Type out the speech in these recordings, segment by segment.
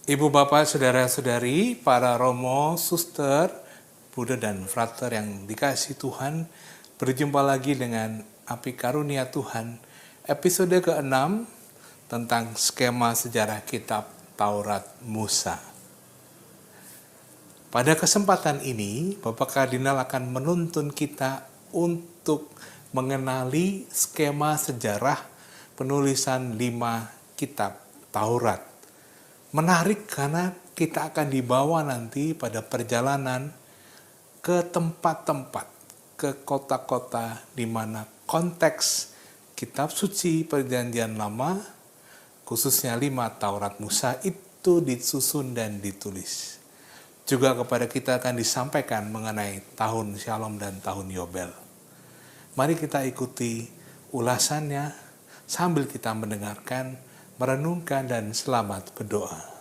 Ibu bapak saudara-saudari, para romo, suster, Buddha dan frater yang dikasihi Tuhan, berjumpa lagi dengan Api Karunia Tuhan, episode ke-6 tentang skema sejarah kitab Taurat Musa. Pada kesempatan ini, Bapak Kardinal akan menuntun kita untuk mengenali skema sejarah penulisan 5 kitab Taurat. Menarik karena kita akan dibawa nanti pada perjalanan ke tempat-tempat, ke kota-kota di mana konteks kitab suci Perjanjian Lama, khususnya 5 Taurat Musa itu disusun dan ditulis. Juga kepada kita akan disampaikan mengenai tahun Shalom dan tahun Yobel. Mari kita ikuti ulasannya sambil kita mendengarkan, merenungkan, dan selamat berdoa.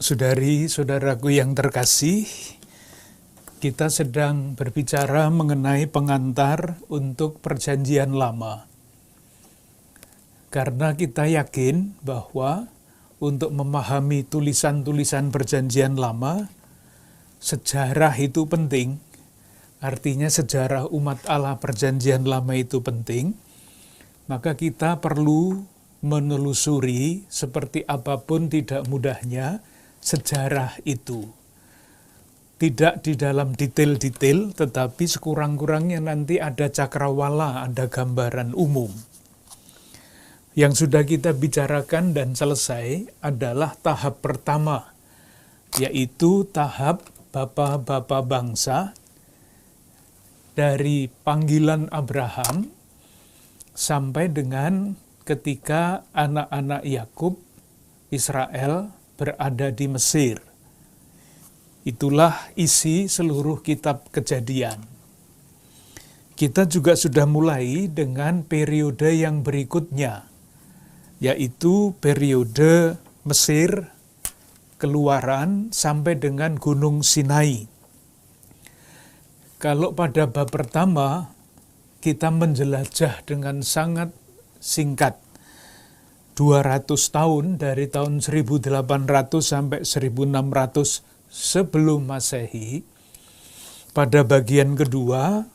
Saudari-saudaraku yang terkasih, kita sedang berbicara mengenai pengantar untuk Perjanjian Lama. Karena kita yakin bahwa untuk memahami tulisan-tulisan Perjanjian Lama, sejarah itu penting. Artinya sejarah umat Allah Perjanjian Lama itu penting. Maka kita perlu menelusuri seperti apapun tidak mudahnya sejarah itu. Tidak di dalam detail-detail, tetapi sekurang-kurangnya nanti ada cakrawala, ada gambaran umum. Yang sudah kita bicarakan dan selesai adalah tahap pertama, yaitu tahap bapa-bapa bangsa dari panggilan Abraham sampai dengan ketika anak-anak Yakub, Israel, berada di Mesir. Itulah isi seluruh kitab Kejadian. Kita juga sudah mulai dengan periode yang berikutnya, yaitu periode Mesir, Keluaran, sampai dengan Gunung Sinai. Kalau pada bab pertama, kita menjelajah dengan sangat singkat, 200 tahun dari tahun 1800 sampai 1600 sebelum Masehi. Pada bagian kedua,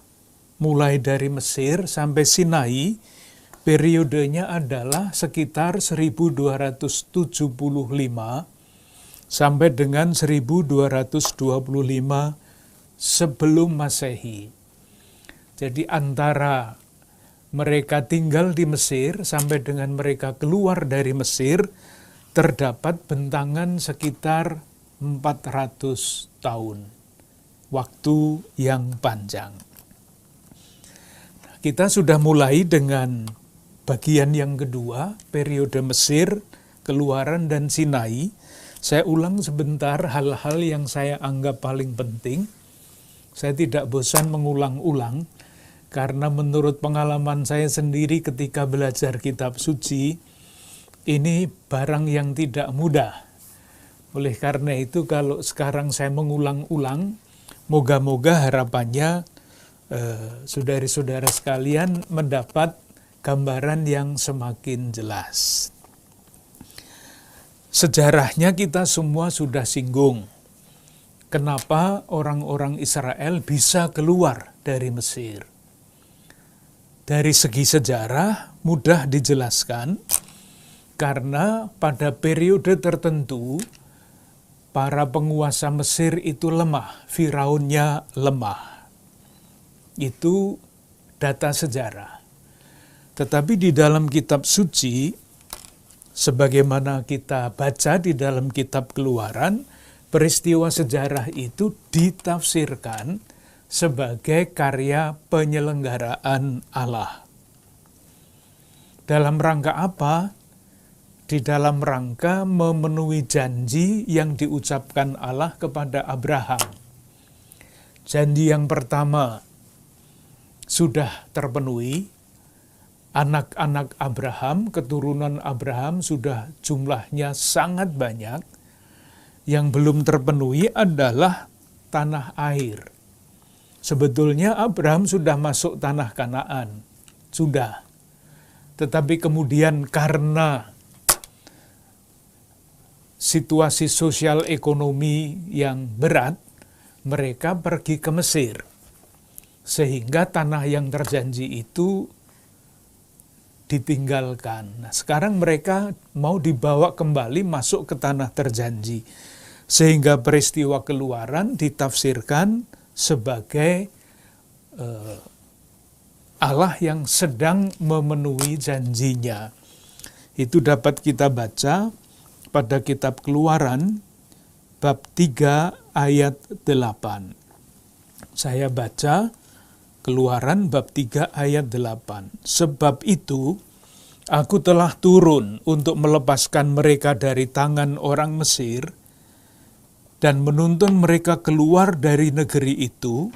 mulai dari Mesir sampai Sinai, periodenya adalah sekitar 1275 sampai dengan 1225 sebelum Masehi. Jadi antara mereka tinggal di Mesir sampai dengan mereka keluar dari Mesir, terdapat bentangan sekitar 400 tahun. Waktu yang panjang. Kita sudah mulai dengan bagian yang kedua, periode Mesir, Keluaran, dan Sinai. Saya ulang sebentar hal-hal yang saya anggap paling penting. Saya tidak bosan mengulang-ulang, karena menurut pengalaman saya sendiri ketika belajar kitab suci, ini barang yang tidak mudah. Oleh karena itu kalau sekarang saya mengulang-ulang, moga-moga harapannya saudari-saudara sekalian mendapat gambaran yang semakin jelas. Sejarahnya kita semua sudah singgung. Kenapa orang-orang Israel bisa keluar dari Mesir? Dari segi sejarah mudah dijelaskan, karena pada periode tertentu para penguasa Mesir itu lemah, Firaunnya lemah. Itu data sejarah. Tetapi di dalam kitab suci, sebagaimana kita baca di dalam kitab Keluaran, peristiwa sejarah itu ditafsirkan sebagai karya penyelenggaraan Allah. Dalam rangka apa? Di dalam rangka memenuhi janji yang diucapkan Allah kepada Abraham. Janji yang pertama sudah terpenuhi, anak-anak Abraham, keturunan Abraham sudah jumlahnya sangat banyak. Yang belum terpenuhi adalah tanah air. Sebetulnya Abraham sudah masuk tanah Kanaan, sudah. Tetapi kemudian karena situasi sosial ekonomi yang berat, mereka pergi ke Mesir. Sehingga tanah yang terjanji itu ditinggalkan. Nah, sekarang mereka mau dibawa kembali masuk ke tanah terjanji. Sehingga peristiwa keluaran ditafsirkan sebagai Allah yang sedang memenuhi janjinya. Itu dapat kita baca pada kitab Keluaran bab 3 ayat 8. Saya baca Keluaran bab 3 ayat 8. Sebab itu, aku telah turun untuk melepaskan mereka dari tangan orang Mesir dan menuntun mereka keluar dari negeri itu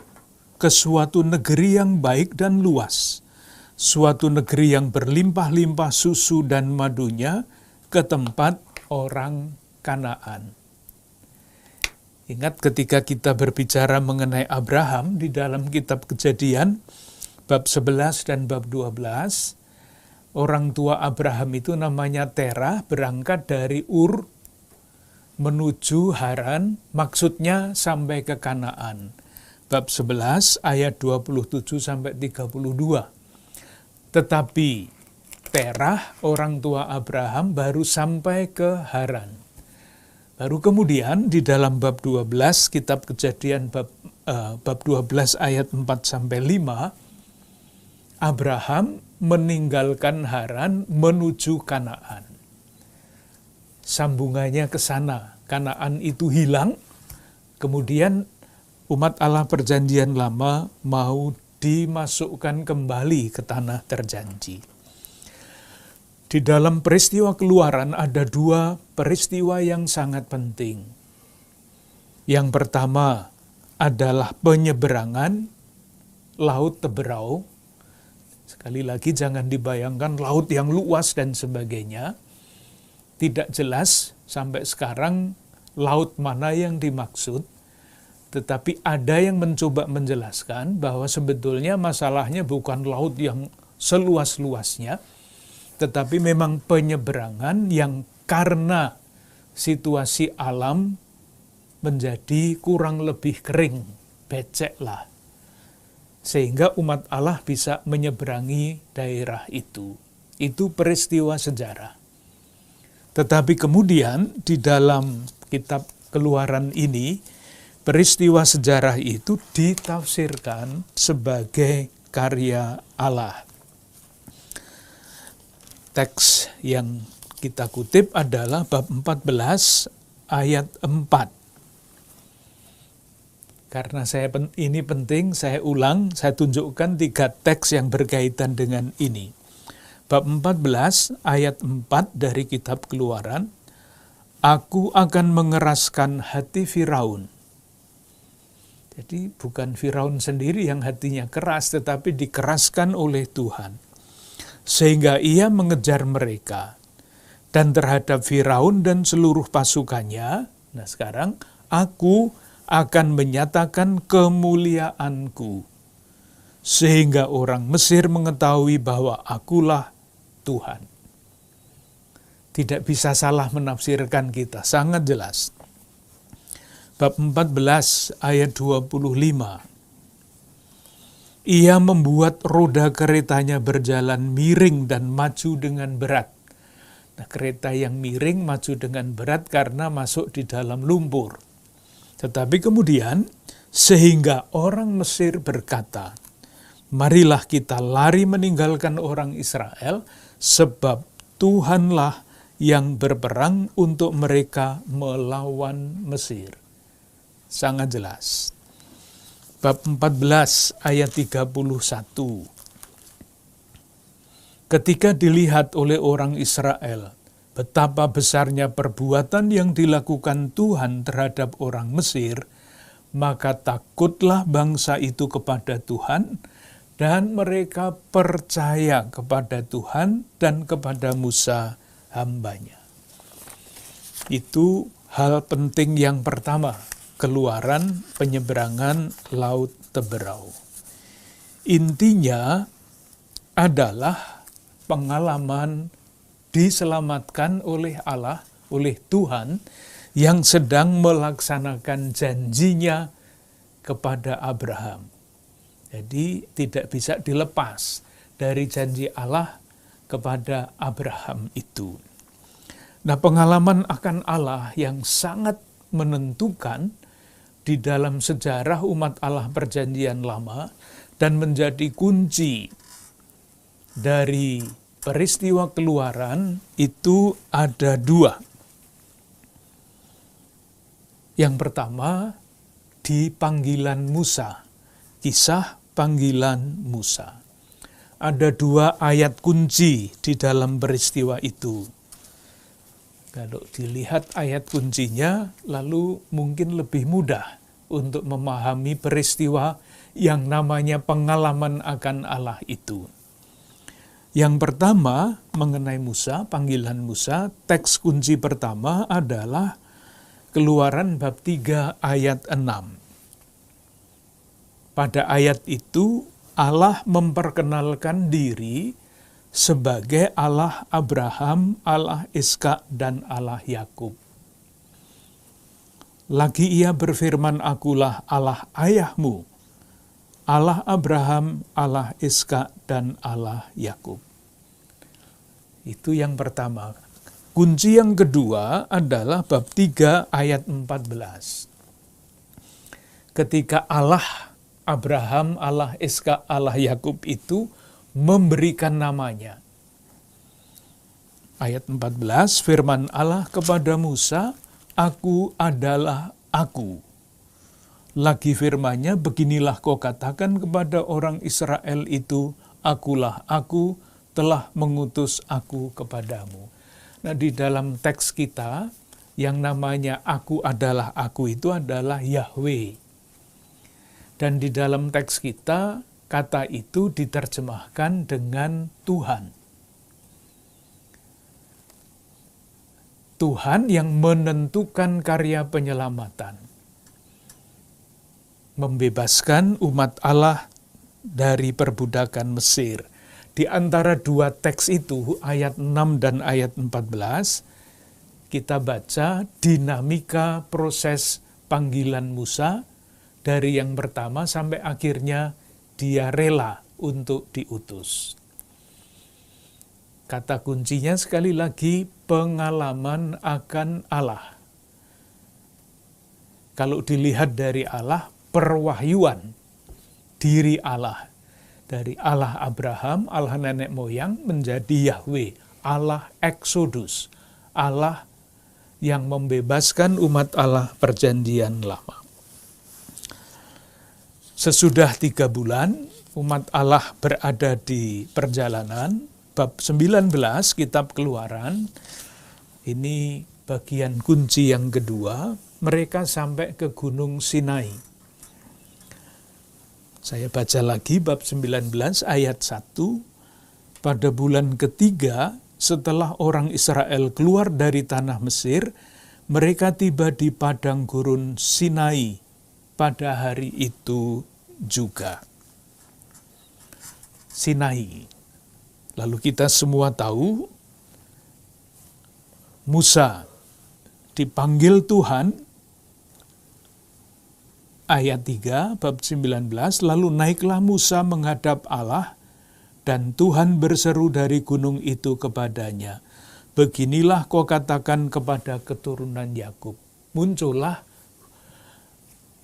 ke suatu negeri yang baik dan luas, suatu negeri yang berlimpah-limpah susu dan madunya, ke tempat orang Kanaan. Ingat ketika kita berbicara mengenai Abraham di dalam kitab Kejadian bab 11 dan bab 12, orang tua Abraham itu namanya Terah, berangkat dari Ur menuju Haran, maksudnya sampai ke Kanaan. Bab 11 ayat 27 sampai 32. Tetapi Terah, orang tua Abraham, baru sampai ke Haran. Baru kemudian di dalam bab 12 kitab Kejadian bab 12 ayat 4 sampai 5, Abraham meninggalkan Haran menuju Kanaan. Sambungannya ke sana. Kanaan itu hilang, kemudian umat Allah perjanjian lama mau dimasukkan kembali ke tanah terjanji. Di dalam peristiwa keluaran ada dua peristiwa yang sangat penting. Yang pertama adalah penyeberangan Laut Teberau. Sekali lagi jangan dibayangkan laut yang luas dan sebagainya. Tidak jelas sampai sekarang laut mana yang dimaksud. Tetapi ada yang mencoba menjelaskan bahwa sebetulnya masalahnya bukan laut yang seluas-luasnya, tetapi memang penyeberangan yang karena situasi alam menjadi kurang lebih kering, becek lah. Sehingga umat Allah bisa menyeberangi daerah itu. Itu peristiwa sejarah. Tetapi kemudian di dalam kitab Keluaran ini, peristiwa sejarah itu ditafsirkan sebagai karya Allah. Teks yang kita kutip adalah bab 14 ayat 4. Karena ini penting, saya ulang, saya tunjukkan 3 teks yang berkaitan dengan ini. Bab 14 ayat 4 dari kitab Keluaran, Aku akan mengeraskan hati Firaun. Jadi bukan Firaun sendiri yang hatinya keras, tetapi dikeraskan oleh Tuhan. Sehingga ia mengejar mereka. Dan terhadap Firaun dan seluruh pasukannya, nah sekarang, aku akan menyatakan kemuliaanku. Sehingga orang Mesir mengetahui bahwa akulah Tuhan. Tidak bisa salah menafsirkan kita, sangat jelas. Bab 14 ayat 25. Ia membuat roda keretanya berjalan miring dan maju dengan berat. Nah, kereta yang miring maju dengan berat karena masuk di dalam lumpur. Tetapi kemudian, sehingga orang Mesir berkata, marilah kita lari meninggalkan orang Israel, sebab Tuhanlah yang berperang untuk mereka melawan Mesir. Sangat jelas. Bab 14 ayat 31. Ketika dilihat oleh orang Israel betapa besarnya perbuatan yang dilakukan Tuhan terhadap orang Mesir, maka takutlah bangsa itu kepada Tuhan dan mereka percaya kepada Tuhan dan kepada Musa hambanya. Itu hal penting yang pertama, Keluaran penyeberangan Laut Teberau. Intinya adalah pengalaman diselamatkan oleh Allah, oleh Tuhan, yang sedang melaksanakan janjinya kepada Abraham. Jadi tidak bisa dilepas dari janji Allah kepada Abraham itu. Nah, pengalaman akan Allah yang sangat menentukan di dalam sejarah umat Allah Perjanjian Lama dan menjadi kunci dari peristiwa Keluaran itu ada dua. Yang pertama, di panggilan Musa, kisah panggilan Musa. Ada dua ayat kunci di dalam peristiwa itu. Kalau dilihat ayat kuncinya, lalu mungkin lebih mudah untuk memahami peristiwa yang namanya pengalaman akan Allah itu. Yang pertama mengenai Musa, panggilan Musa, teks kunci pertama adalah Keluaran bab 3 ayat 6. Pada ayat itu Allah memperkenalkan diri sebagai Allah Abraham, Allah Ishak, dan Allah Yakub. Lagi ia berfirman, "Akulah Allah ayahmu, Allah Abraham, Allah Ishak, dan Allah Yakub." Itu yang pertama. Kunci yang kedua adalah bab 3 ayat 14. Ketika Allah Abraham, Allah Ishak, Allah Yakub itu memberikan namanya. Ayat 14, firman Allah kepada Musa, "Aku adalah Aku." Lagi firman-Nya, "Beginilah kau katakan kepada orang Israel itu, Akulah Aku, telah mengutus Aku kepadamu." Nah, di dalam teks kita, yang namanya Aku adalah Aku itu adalah Yahweh. Dan di dalam teks kita, kata itu diterjemahkan dengan Tuhan. Tuhan yang menentukan karya penyelamatan. Membebaskan umat Allah dari perbudakan Mesir. Di antara dua teks itu, ayat 6 dan ayat 14, kita baca dinamika proses panggilan Musa dari yang pertama sampai akhirnya dia rela untuk diutus. Kata kuncinya sekali lagi, pengalaman akan Allah. Kalau dilihat dari Allah, perwahyuan diri Allah. Dari Allah Abraham, Allah nenek moyang, menjadi Yahweh, Allah Exodus, Allah yang membebaskan umat Allah Perjanjian Lama. Sesudah 3 bulan, umat Allah berada di perjalanan, bab 19 kitab Keluaran, ini bagian kunci yang kedua, mereka sampai ke Gunung Sinai. Saya baca lagi bab 19 ayat 1, pada bulan ketiga setelah orang Israel keluar dari tanah Mesir, mereka tiba di padang gurun Sinai pada hari itu juga. Sinai. Lalu kita semua tahu, Musa dipanggil Tuhan, ayat 3, bab 19, lalu naiklah Musa menghadap Allah, dan Tuhan berseru dari gunung itu kepadanya, "Beginilah kau katakan kepada keturunan Yakub." Muncullah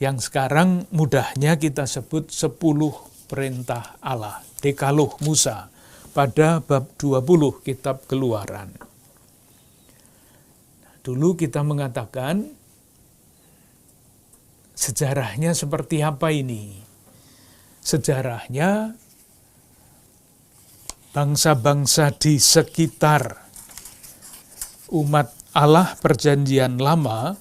yang sekarang mudahnya kita sebut 10 perintah Allah, Dekaloh Musa, pada bab 20 kitab Keluaran. Dulu kita mengatakan, sejarahnya seperti apa ini? Sejarahnya bangsa-bangsa di sekitar umat Allah Perjanjian Lama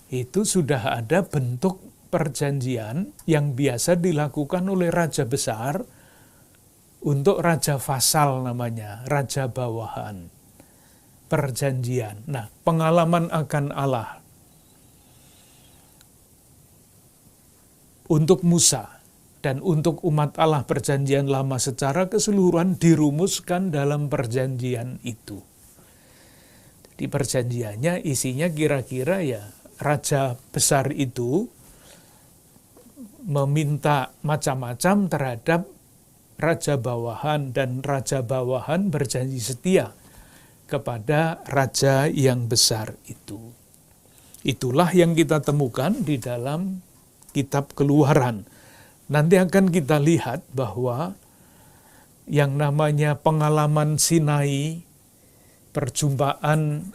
itu sudah ada bentuk perjanjian yang biasa dilakukan oleh raja besar untuk raja vasal namanya, raja bawahan. Perjanjian. Nah, pengalaman akan Allah untuk Musa dan untuk umat Allah perjanjian lama secara keseluruhan dirumuskan dalam perjanjian itu. Di perjanjiannya isinya kira-kira ya raja besar itu meminta macam-macam terhadap raja bawahan dan raja bawahan berjanji setia kepada raja yang besar itu. Itulah yang kita temukan di dalam kitab Keluaran. Nanti akan kita lihat bahwa yang namanya pengalaman Sinai, perjumpaan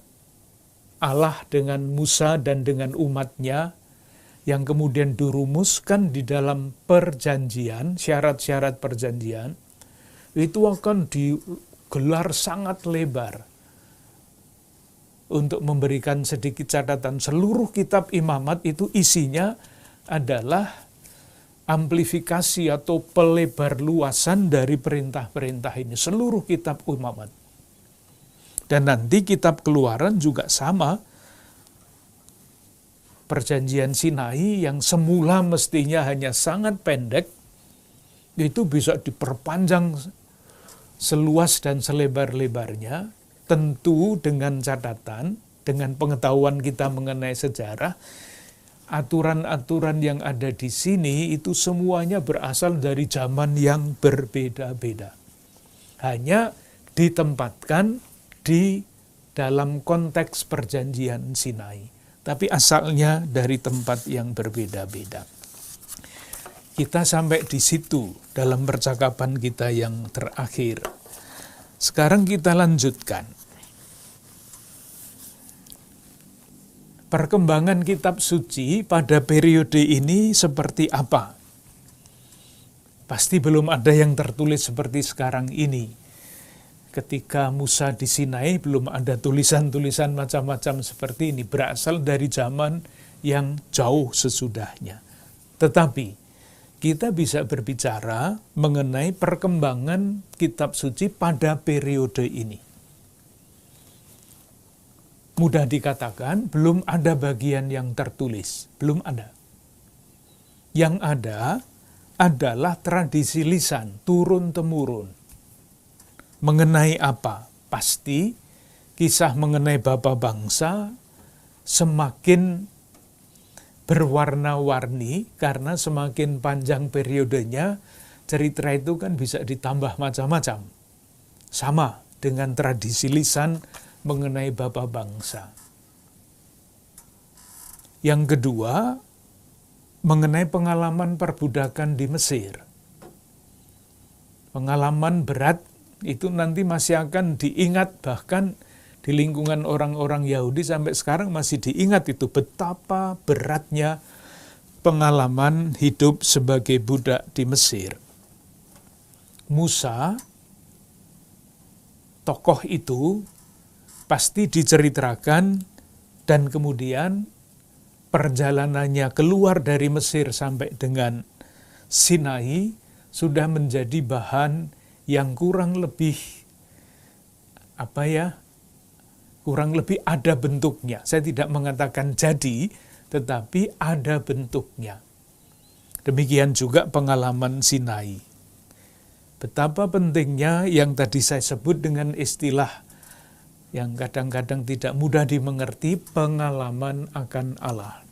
Allah dengan Musa dan dengan umatnya, yang kemudian dirumuskan di dalam perjanjian, syarat-syarat perjanjian, itu akan digelar sangat lebar. Untuk memberikan sedikit catatan, seluruh kitab imamat itu isinya adalah amplifikasi atau pelebar luasan dari perintah-perintah ini. Seluruh kitab imamat. Dan nanti kitab Keluaran juga sama. Perjanjian Sinai yang semula mestinya hanya sangat pendek, itu bisa diperpanjang seluas dan selebar-lebarnya, tentu dengan catatan, dengan pengetahuan kita mengenai sejarah, aturan-aturan yang ada di sini itu semuanya berasal dari zaman yang berbeda-beda. Hanya ditempatkan di dalam konteks perjanjian Sinai. Tapi asalnya dari tempat yang berbeda-beda. Kita sampai di situ dalam percakapan kita yang terakhir. Sekarang kita lanjutkan. Perkembangan kitab suci pada periode ini seperti apa? Pasti belum ada yang tertulis seperti sekarang ini. Ketika Musa di Sinai belum ada tulisan-tulisan macam-macam seperti ini. Berasal dari zaman yang jauh sesudahnya. Tetapi kita bisa berbicara mengenai perkembangan kitab suci pada periode ini. Mudah dikatakan, belum ada bagian yang tertulis. Belum ada. Yang ada adalah tradisi lisan, turun-temurun. Mengenai apa? Pasti kisah mengenai bapa bangsa semakin berwarna-warni, karena semakin panjang periodenya, cerita itu kan bisa ditambah macam-macam. Sama dengan tradisi lisan mengenai bapa bangsa. Yang kedua, mengenai pengalaman perbudakan di Mesir. Pengalaman berat itu nanti masih akan diingat, bahkan di lingkungan orang-orang Yahudi sampai sekarang masih diingat itu betapa beratnya pengalaman hidup sebagai budak di Mesir. Musa, tokoh itu pasti diceritakan, dan kemudian perjalanannya keluar dari Mesir sampai dengan Sinai sudah menjadi bahan yang kurang lebih kurang lebih ada bentuknya. Saya tidak mengatakan jadi, tetapi ada bentuknya. Demikian juga pengalaman Sinai. Betapa pentingnya yang tadi saya sebut dengan istilah yang kadang-kadang tidak mudah dimengerti, pengalaman akan Allah.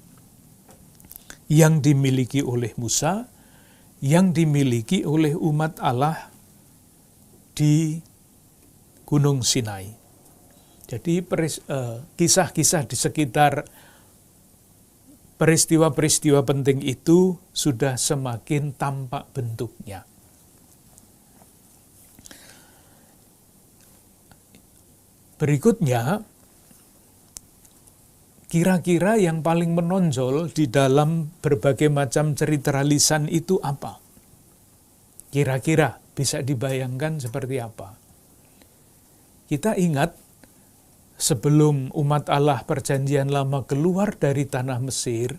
Yang dimiliki oleh Musa, yang dimiliki oleh umat Allah di Gunung Sinai. Jadi kisah-kisah di sekitar peristiwa-peristiwa penting itu sudah semakin tampak bentuknya. Berikutnya, kira-kira yang paling menonjol di dalam berbagai macam cerita lisan itu apa? Kira-kira bisa dibayangkan seperti apa? Kita ingat, sebelum umat Allah perjanjian lama keluar dari tanah Mesir,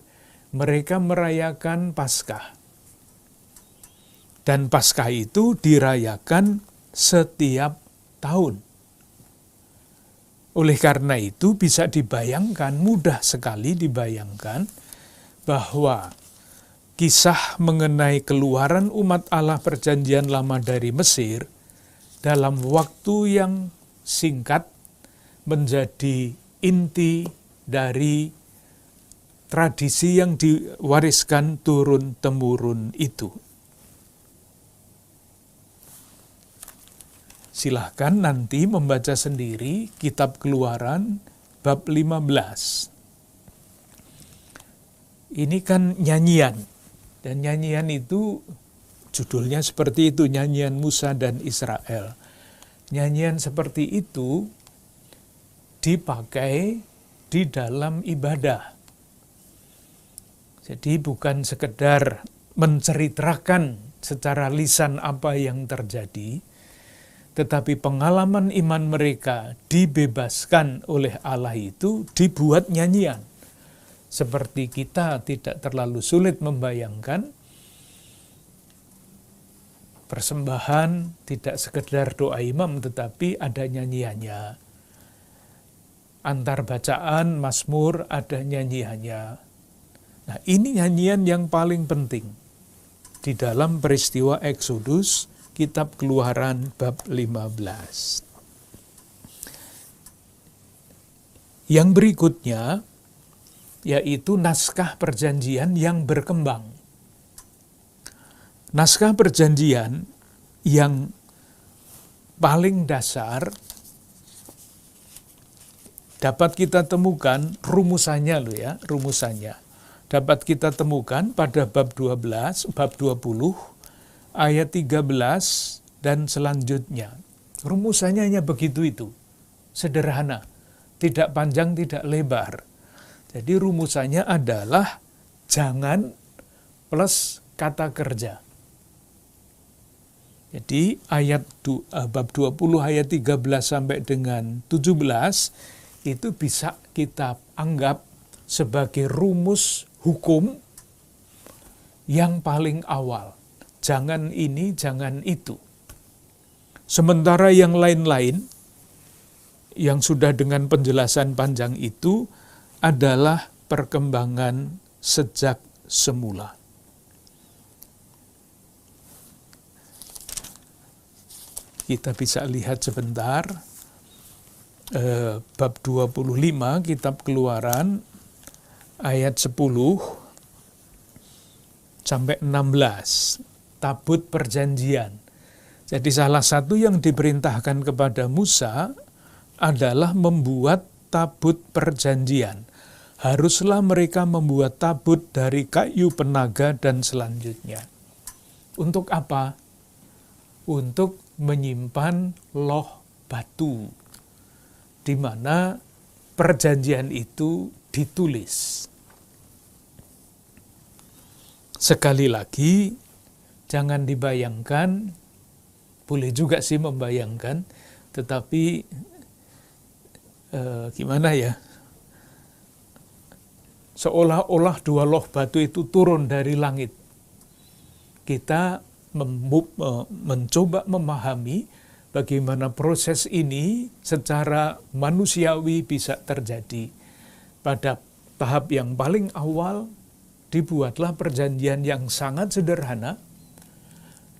mereka merayakan Paskah. Dan Paskah itu dirayakan setiap tahun. Oleh karena itu bisa dibayangkan, mudah sekali dibayangkan, bahwa kisah mengenai keluaran umat Allah Perjanjian Lama dari Mesir dalam waktu yang singkat menjadi inti dari tradisi yang diwariskan turun-temurun itu. Silahkan nanti membaca sendiri kitab Keluaran bab 15. Ini kan nyanyian, dan nyanyian itu judulnya seperti itu, nyanyian Musa dan Israel. Nyanyian seperti itu dipakai di dalam ibadah. Jadi bukan sekedar menceritakan secara lisan apa yang terjadi, tetapi pengalaman iman mereka dibebaskan oleh Allah itu dibuat nyanyian. Seperti kita tidak terlalu sulit membayangkan, persembahan tidak sekedar doa imam tetapi ada nyanyiannya. Antar bacaan, mazmur ada nyanyiannya. Nah, ini nyanyian yang paling penting di dalam peristiwa Eksodus, kitab Keluaran bab 15. Yang berikutnya yaitu naskah perjanjian yang berkembang. Naskah perjanjian yang paling dasar dapat kita temukan rumusannya rumusannya. Dapat kita temukan pada bab 12, bab 20, ayat 13 dan selanjutnya. Rumusannya hanya begitu itu. Sederhana, tidak panjang, tidak lebar. Jadi rumusannya adalah jangan plus kata kerja. Jadi bab 20 ayat 13 sampai dengan 17 itu bisa kita anggap sebagai rumus hukum yang paling awal. Jangan ini, jangan itu. Sementara yang lain-lain yang sudah dengan penjelasan panjang itu adalah perkembangan sejak semula. Kita bisa lihat sebentar bab 25 kitab Keluaran ayat 10 sampai 16. Tabut perjanjian. Jadi salah satu yang diperintahkan kepada Musa adalah membuat tabut perjanjian. Haruslah mereka membuat tabut dari kayu penaga dan selanjutnya. Untuk apa? Untuk menyimpan loh batu, di mana perjanjian itu ditulis. Sekali lagi, jangan dibayangkan, boleh juga sih membayangkan, tetapi gimana ya? Seolah-olah dua loh batu itu turun dari langit. Kita mencoba memahami bagaimana proses ini secara manusiawi bisa terjadi. Pada tahap yang paling awal, dibuatlah perjanjian yang sangat sederhana,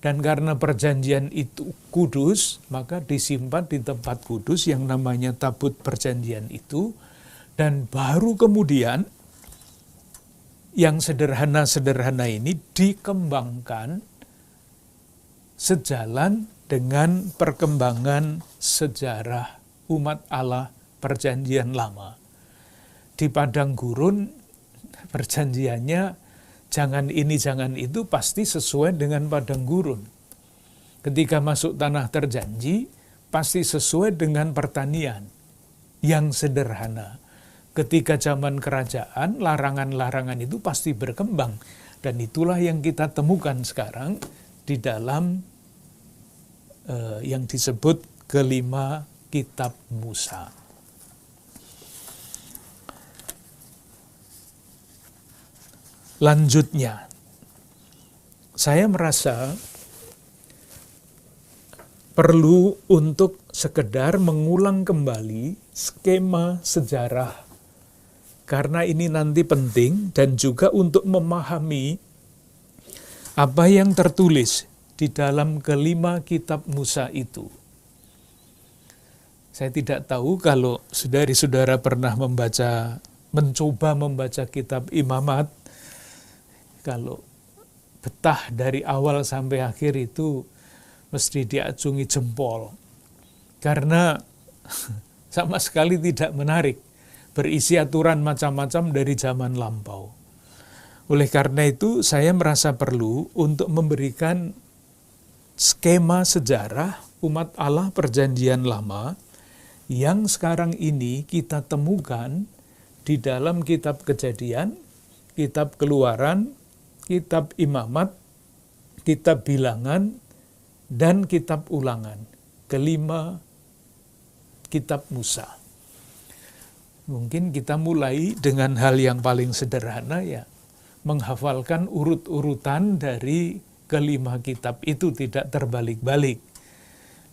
dan karena perjanjian itu kudus, maka disimpan di tempat kudus yang namanya tabut perjanjian itu, dan baru kemudian yang sederhana-sederhana ini dikembangkan sejalan dengan perkembangan sejarah umat Allah Perjanjian Lama. Di padang gurun perjanjiannya jangan ini, jangan itu pasti sesuai dengan padang gurun. Ketika masuk tanah terjanji, pasti sesuai dengan pertanian yang sederhana. Ketika zaman kerajaan, larangan-larangan itu pasti berkembang. Dan itulah yang kita temukan sekarang di dalam yang disebut kelima kitab Musa. lanjutnya. Saya merasa perlu untuk sekedar mengulang kembali skema sejarah, karena ini nanti penting dan juga untuk memahami apa yang tertulis di dalam kelima kitab Musa itu. Saya tidak tahu kalau saudara-saudara pernah mencoba membaca kitab Imamat, kalau betah dari awal sampai akhir itu mesti diacungi jempol. Karena sama sekali tidak menarik, berisi aturan macam-macam dari zaman lampau. Oleh karena itu saya merasa perlu untuk memberikan skema sejarah umat Allah Perjanjian Lama yang sekarang ini kita temukan di dalam kitab Kejadian, kitab Keluaran, kitab Imamat, kitab Bilangan, dan kitab Ulangan. Kelima kitab Musa. Mungkin kita mulai dengan hal yang paling sederhana, ya, menghafalkan urut-urutan dari kelima kitab itu, tidak terbalik-balik.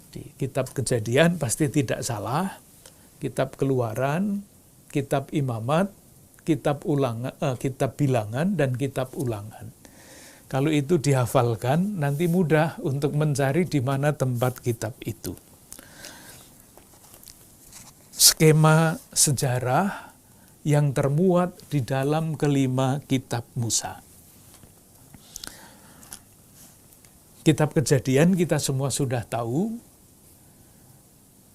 Di kitab Kejadian pasti tidak salah, kitab Keluaran, kitab Imamat, kitab Bilangan, dan kitab Ulangan. Kalau itu dihafalkan, nanti mudah untuk mencari di mana tempat kitab itu. Skema sejarah yang termuat di dalam kelima kitab Musa. Kitab Kejadian kita semua sudah tahu,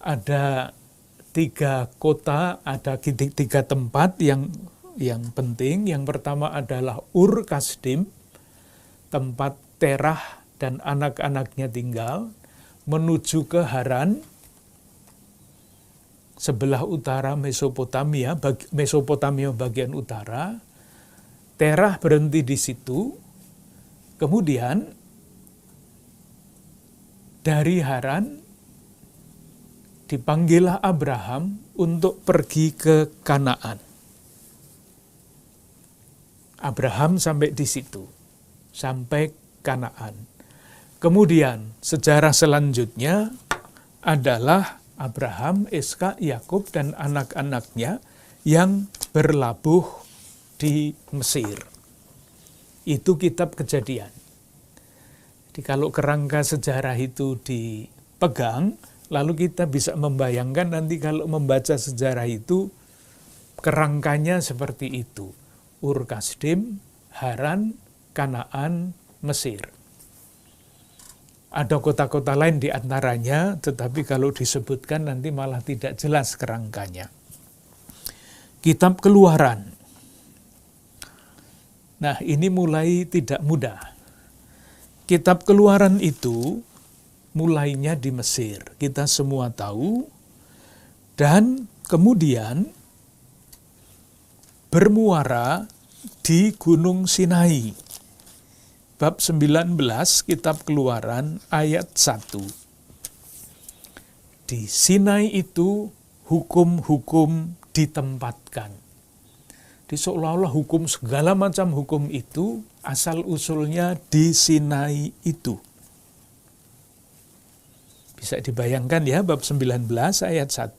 ada 3 kota, ada 3 tempat yang penting. Yang pertama adalah Ur Kasdim, tempat Terah dan anak-anaknya tinggal, menuju ke Haran, sebelah utara Mesopotamia bagian utara. Terah berhenti di situ. Kemudian dari Haran dipanggillah Abraham untuk pergi ke Kanaan. Abraham sampai di situ, sampai Kanaan. Kemudian sejarah selanjutnya adalah Abraham, Ishak, Yakub, dan anak-anaknya yang berlabuh di Mesir. Itu kitab Kejadian. Jadi kalau kerangka sejarah itu dipegang, lalu kita bisa membayangkan nanti kalau membaca sejarah itu, kerangkanya seperti itu. Ur Kasdim, Haran, Kanaan, Mesir. Ada kota-kota lain di antaranya, tetapi kalau disebutkan nanti malah tidak jelas kerangkanya. Kitab Keluaran. Nah, ini mulai tidak mudah. Kitab Keluaran itu mulainya di Mesir, kita semua tahu, dan kemudian bermuara di Gunung Sinai. Bab 19 kitab Keluaran ayat 1. Di Sinai itu hukum-hukum ditempatkan. Di seolah-olah hukum, segala macam hukum itu asal-usulnya di Sinai itu. Bisa dibayangkan ya, bab 19 ayat 1,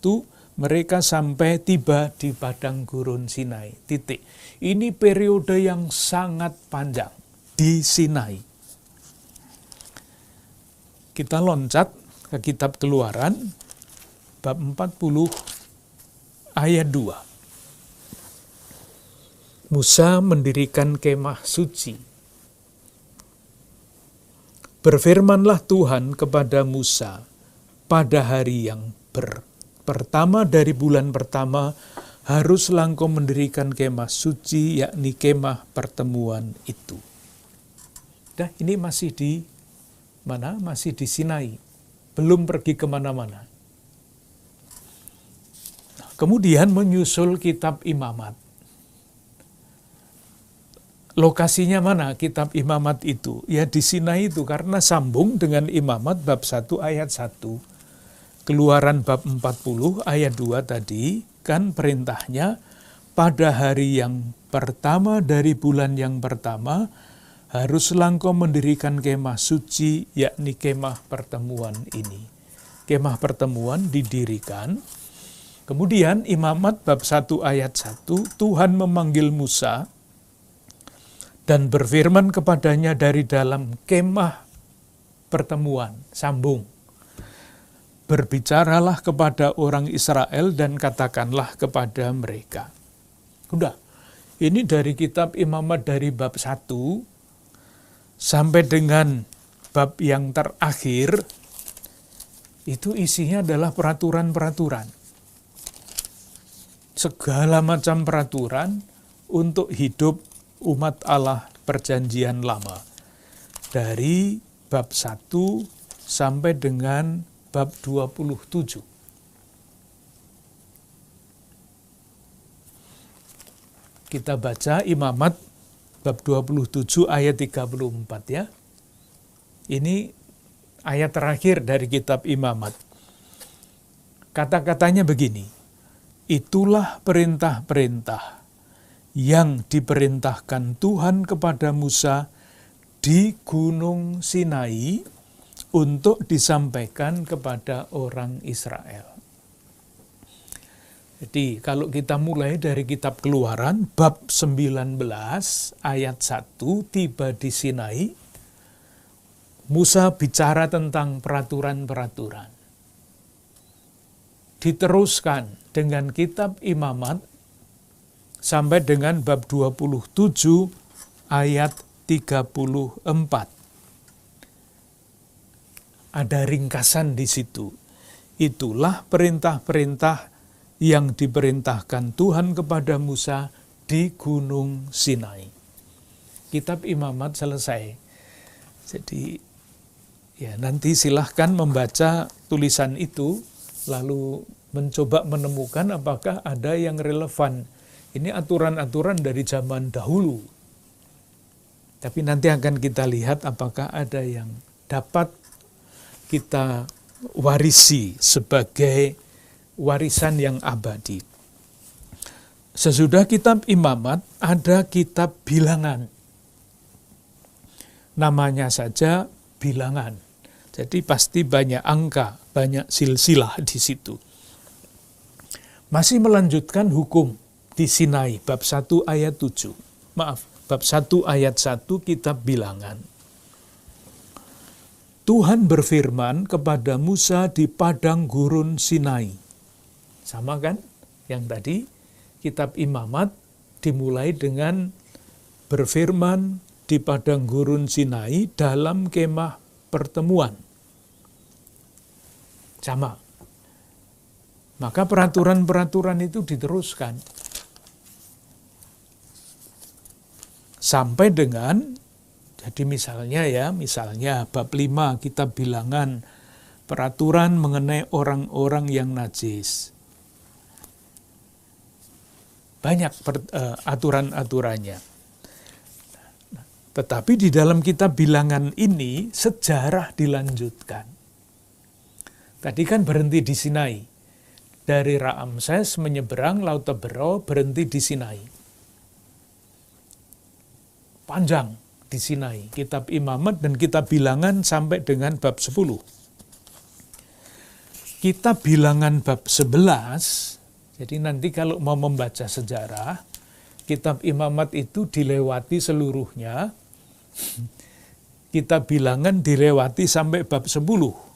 mereka sampai tiba di padang gurun Sinai. Titik. Ini periode yang sangat panjang di Sinai. Kita loncat ke kitab Keluaran bab 40 ayat 2. Musa mendirikan kemah suci. Berfirmanlah Tuhan kepada Musa pada hari yang pertama dari bulan pertama, haruslah engkau mendirikan kemah suci, yakni kemah pertemuan itu. Dah, ini masih di mana? Masih di Sinai. Belum pergi kemana-mana. Kemudian menyusul kitab Imamat. Lokasinya mana kitab Imamat itu? Ya di Sinai itu, karena sambung dengan Imamat bab 1 ayat 1. Keluaran bab 40 ayat 2 tadi, kan perintahnya pada hari yang pertama dari bulan yang pertama, haruslah engkau mendirikan kemah suci, yakni kemah pertemuan ini. Kemah pertemuan didirikan. Kemudian Imamat bab 1 ayat 1, Tuhan memanggil Musa dan berfirman kepadanya dari dalam kemah pertemuan, sambung. Berbicaralah kepada orang Israel dan katakanlah kepada mereka. Udah, ini dari kitab Imamat dari bab 1 sampai dengan bab yang terakhir, itu isinya adalah peraturan-peraturan. Segala macam peraturan untuk hidup umat Allah perjanjian lama. Dari bab 1 sampai dengan bab 27. Kita baca Imamat bab 27 ayat 34 ya. Ini ayat terakhir dari kitab Imamat. Kata-katanya begini, itulah perintah-perintah yang diperintahkan Tuhan kepada Musa di Gunung Sinai untuk disampaikan kepada orang Israel. Jadi kalau kita mulai dari kitab Keluaran bab 19 ayat 1, tiba di Sinai, Musa bicara tentang peraturan-peraturan. Diteruskan dengan kitab Imamat sampai dengan bab 27 ayat 34. Ada ringkasan di situ. Itulah perintah-perintah yang diperintahkan Tuhan kepada Musa di Gunung Sinai. Kitab Imamat selesai. Jadi ya nanti silahkan membaca tulisan itu, lalu mencoba menemukan apakah ada yang relevan. Ini aturan-aturan dari zaman dahulu. Tapi nanti akan kita lihat apakah ada yang dapat kita warisi sebagai warisan yang abadi. Sesudah kitab Imamat ada kitab Bilangan. Namanya saja Bilangan. Jadi pasti banyak angka, banyak silsilah di situ. Masih melanjutkan hukum di Sinai, bab 1 ayat 7. Maaf, bab 1 ayat 1 kitab Bilangan. Tuhan berfirman kepada Musa di padang gurun Sinai. Sama kan yang tadi, kitab Imamat dimulai dengan berfirman di padang gurun Sinai dalam kemah pertemuan. Sama. Maka peraturan-peraturan itu diteruskan. Sampai dengan, jadi misalnya bab 5 kitab Bilangan, peraturan mengenai orang-orang yang najis. Banyak aturan-aturannya. Tetapi di dalam kitab Bilangan ini sejarah dilanjutkan. Tadi kan berhenti di Sinai. Dari Ramses menyeberang Laut Tebero, berhenti di Sinai. Panjang di Sinai, kitab Imamat dan kitab Bilangan sampai dengan bab 10. Kitab Bilangan bab 11, jadi nanti kalau mau membaca sejarah, kitab Imamat itu dilewati seluruhnya, kitab Bilangan dilewati sampai bab 10.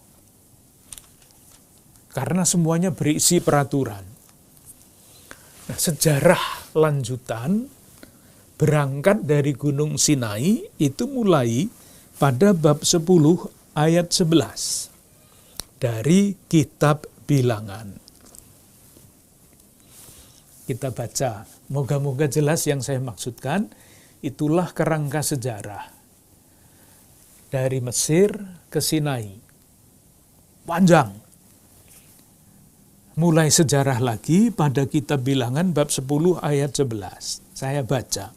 Karena semuanya berisi peraturan. Nah, sejarah lanjutan berangkat dari Gunung Sinai itu mulai pada bab 10 ayat 11 dari kitab Bilangan. Kita baca, moga-moga jelas yang saya maksudkan. Itulah kerangka sejarah dari Mesir ke Sinai. Panjang. Mulai sejarah lagi pada kitab Bilangan bab 10 ayat 11. Saya baca.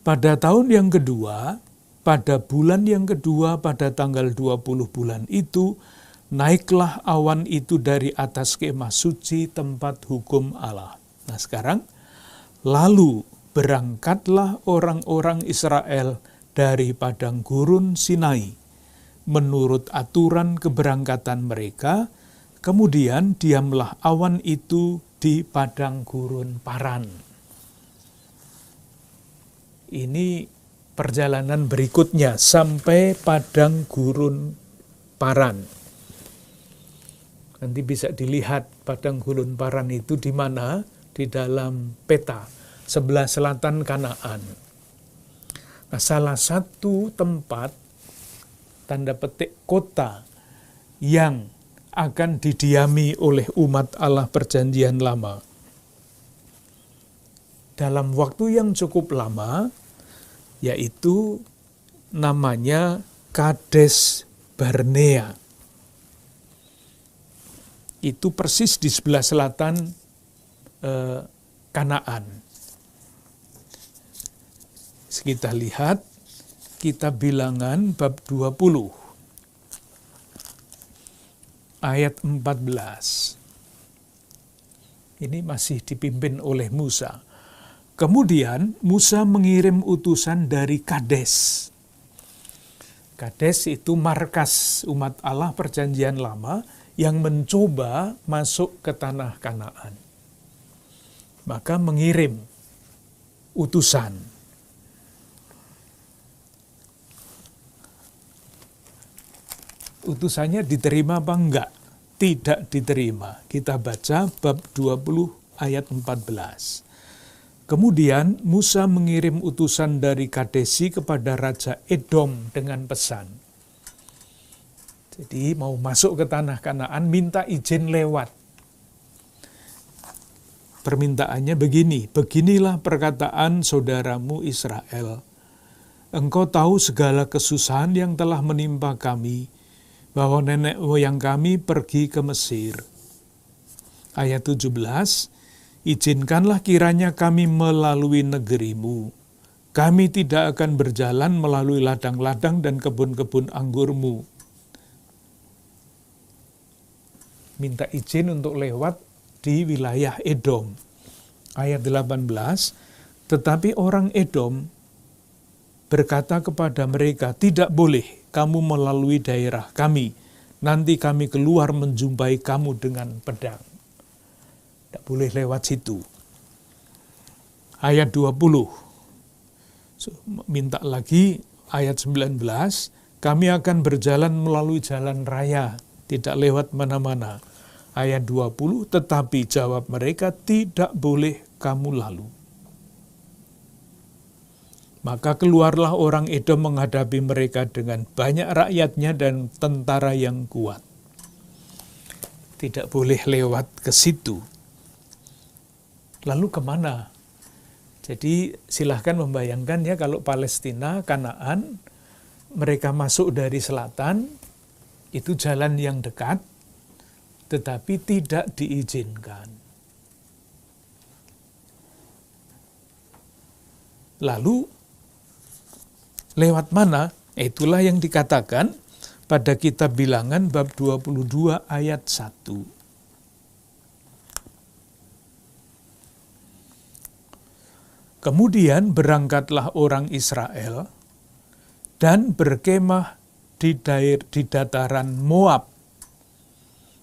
Pada tahun yang kedua, pada bulan yang kedua, pada tanggal 20 bulan itu, naiklah awan itu dari atas kemah suci tempat hukum Allah. Nah sekarang, lalu berangkatlah orang-orang Israel dari padang gurun Sinai, menurut aturan keberangkatan mereka, kemudian diamlah awan itu di padang gurun Paran. Ini perjalanan berikutnya sampai padang gurun Paran. Nanti bisa dilihat padang gurun Paran itu di mana, di dalam peta, sebelah selatan Kanaan. Nah, salah satu tempat, tanda petik kota, yang akan didiami oleh umat Allah Perjanjian Lama dalam waktu yang cukup lama, yaitu namanya Kades Barnea. Itu persis di sebelah selatan Kanaan. Kita lihat kitab Bilangan bab 20 ayat 14. Ini masih dipimpin oleh Musa. Kemudian Musa mengirim utusan dari Kades. Kades itu markas umat Allah Perjanjian Lama yang mencoba masuk ke tanah Kanaan. Maka mengirim utusan. Utusannya diterima apa enggak? Tidak diterima. Kita baca bab 20 ayat 14. Kemudian Musa mengirim utusan dari Kadesi kepada Raja Edom dengan pesan. Jadi mau masuk ke tanah Kanaan, minta izin lewat. Permintaannya begini, beginilah perkataan saudaramu Israel. Engkau tahu segala kesusahan yang telah menimpa kami, bahwa nenek moyang kami pergi ke Mesir. Ayat 17, izinkanlah kiranya kami melalui negerimu. Kami tidak akan berjalan melalui ladang-ladang dan kebun-kebun anggurmu. Minta izin untuk lewat di wilayah Edom. Ayat 18, tetapi orang Edom berkata kepada mereka, tidak boleh kamu melalui daerah kami, nanti kami keluar menjumpai kamu dengan pedang. Tidak boleh lewat situ. Ayat 20, minta lagi ayat 19, kami akan berjalan melalui jalan raya, tidak lewat mana-mana. Ayat 20, tetapi jawab mereka, tidak boleh kamu lalu. Maka keluarlah orang Edom menghadapi mereka dengan banyak rakyatnya dan tentara yang kuat. Tidak boleh lewat ke situ. Lalu kemana? Jadi silahkan membayangkan ya, kalau Palestina, Kanaan, mereka masuk dari selatan, itu jalan yang dekat, tetapi tidak diizinkan. Lalu lewat mana? Itulah yang dikatakan pada kitab Bilangan bab 22 ayat 1. Kemudian berangkatlah orang Israel dan berkemah di dataran Moab,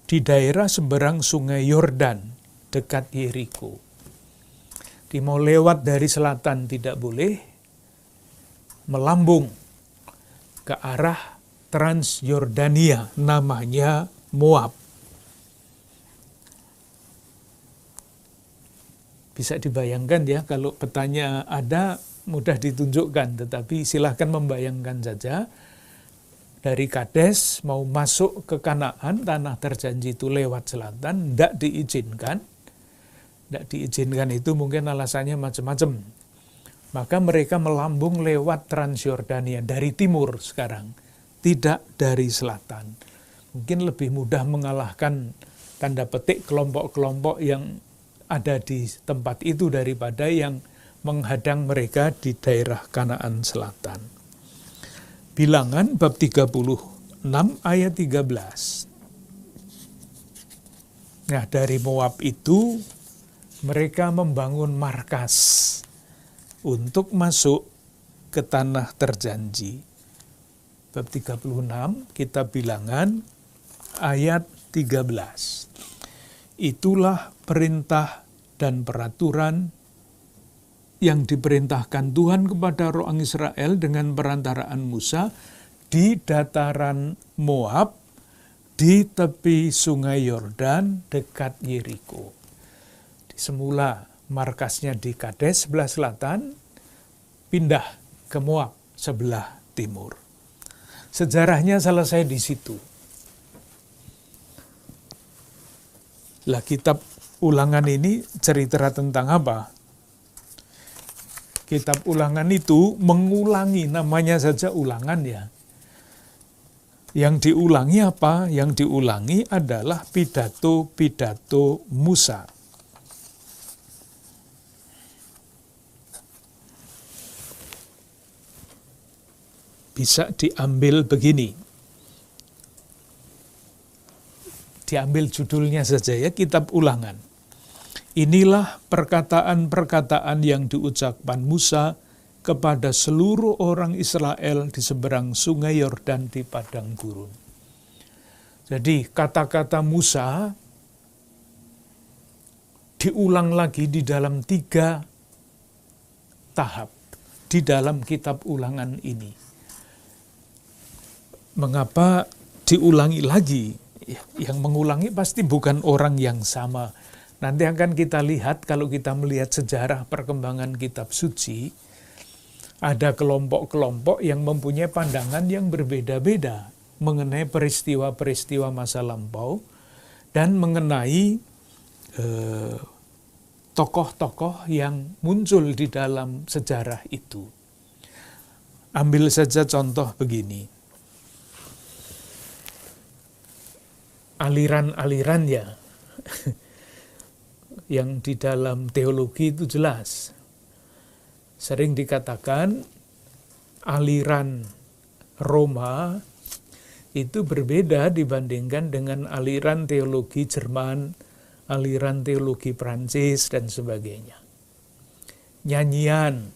di daerah seberang sungai Yordan, dekat Yeriko. Mau lewat dari selatan tidak boleh, melambung ke arah Transjordania, namanya Moab. Bisa dibayangkan ya, kalau petanya ada mudah ditunjukkan, tetapi silahkan membayangkan saja. Dari Kades mau masuk ke Kanaan, tanah terjanji itu lewat selatan, tidak diizinkan. Tidak diizinkan itu mungkin alasannya macam-macam. Maka mereka melambung lewat Transjordania dari timur sekarang, tidak dari selatan. Mungkin lebih mudah mengalahkan tanda petik kelompok-kelompok yang ada di tempat itu daripada yang menghadang mereka di daerah Kanaan Selatan. Bilangan bab 36 ayat 13. Nah, dari Moab itu mereka membangun markas untuk masuk ke tanah terjanji. Bab 36, kitab Bilangan, ayat 13. Itulah perintah dan peraturan yang diperintahkan Tuhan kepada orang Israel dengan perantaraan Musa di dataran Moab, di tepi sungai Yordan dekat Yeriko. Semula markasnya di Kades sebelah selatan, pindah ke Moab sebelah timur. Sejarahnya selesai di situ. Lah, kitab Ulangan ini cerita tentang apa? Kitab Ulangan itu mengulangi, namanya saja ulangan ya. Yang diulangi apa? Yang diulangi adalah pidato-pidato Musa. Bisa diambil begini. Diambil judulnya saja ya, Kitab Ulangan. Inilah perkataan-perkataan yang diucapkan Musa kepada seluruh orang Israel di seberang sungai Yordan di padang gurun. Jadi kata-kata Musa diulang lagi di dalam 3 tahap di dalam kitab Ulangan ini. Mengapa diulangi lagi? Yang mengulangi pasti bukan orang yang sama. Nanti akan kita lihat kalau kita melihat sejarah perkembangan kitab suci, ada kelompok-kelompok yang mempunyai pandangan yang berbeda-beda mengenai peristiwa-peristiwa masa lampau dan mengenai tokoh-tokoh yang muncul di dalam sejarah itu. Ambil saja contoh begini. Aliran-aliran ya, yang di dalam teologi itu jelas. Sering dikatakan aliran Roma itu berbeda dibandingkan dengan aliran teologi Jerman, aliran teologi Prancis, dan sebagainya. Nyanyian,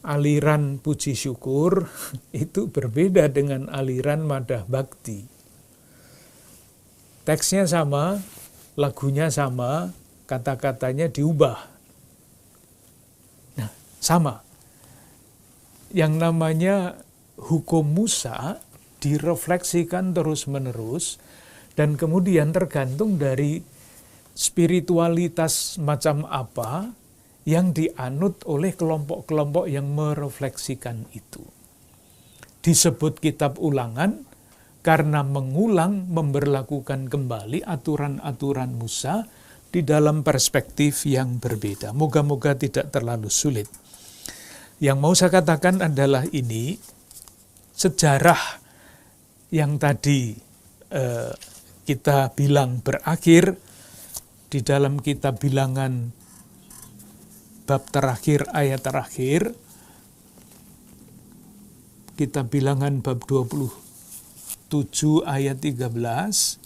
aliran puji syukur itu berbeda dengan aliran madah bakti. Teksnya sama, lagunya sama, kata-katanya diubah. Nah, sama. Yang namanya hukum Musa direfleksikan terus-menerus dan kemudian tergantung dari spiritualitas macam apa yang dianut oleh kelompok-kelompok yang merefleksikan itu. Disebut kitab Ulangan karena mengulang, memberlakukan kembali aturan-aturan Musa di dalam perspektif yang berbeda. Moga-moga tidak terlalu sulit. Yang mau saya katakan adalah ini, sejarah yang tadi kita bilang berakhir di dalam kitab Bilangan bab terakhir, ayat terakhir, kitab Bilangan bab 27 ayat 13,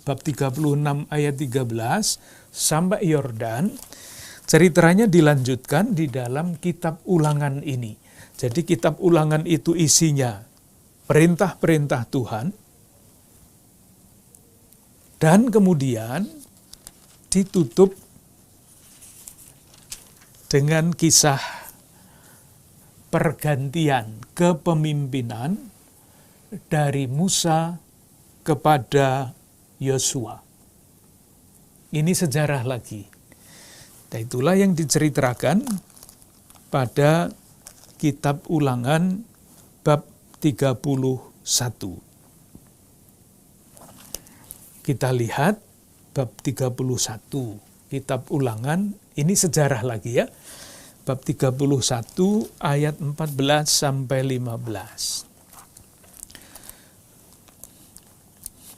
bab 36 ayat 13 sampai Yordan, ceritanya dilanjutkan di dalam kitab Ulangan ini. Jadi kitab Ulangan itu isinya perintah-perintah Tuhan, dan kemudian ditutup dengan kisah pergantian kepemimpinan dari Musa kepada Yosua. Ini sejarah lagi. Nah, itulah yang diceritakan pada kitab Ulangan bab 31. Kita lihat bab 31 kitab Ulangan, ini sejarah lagi ya. Bab 31 ayat 14 sampai 15.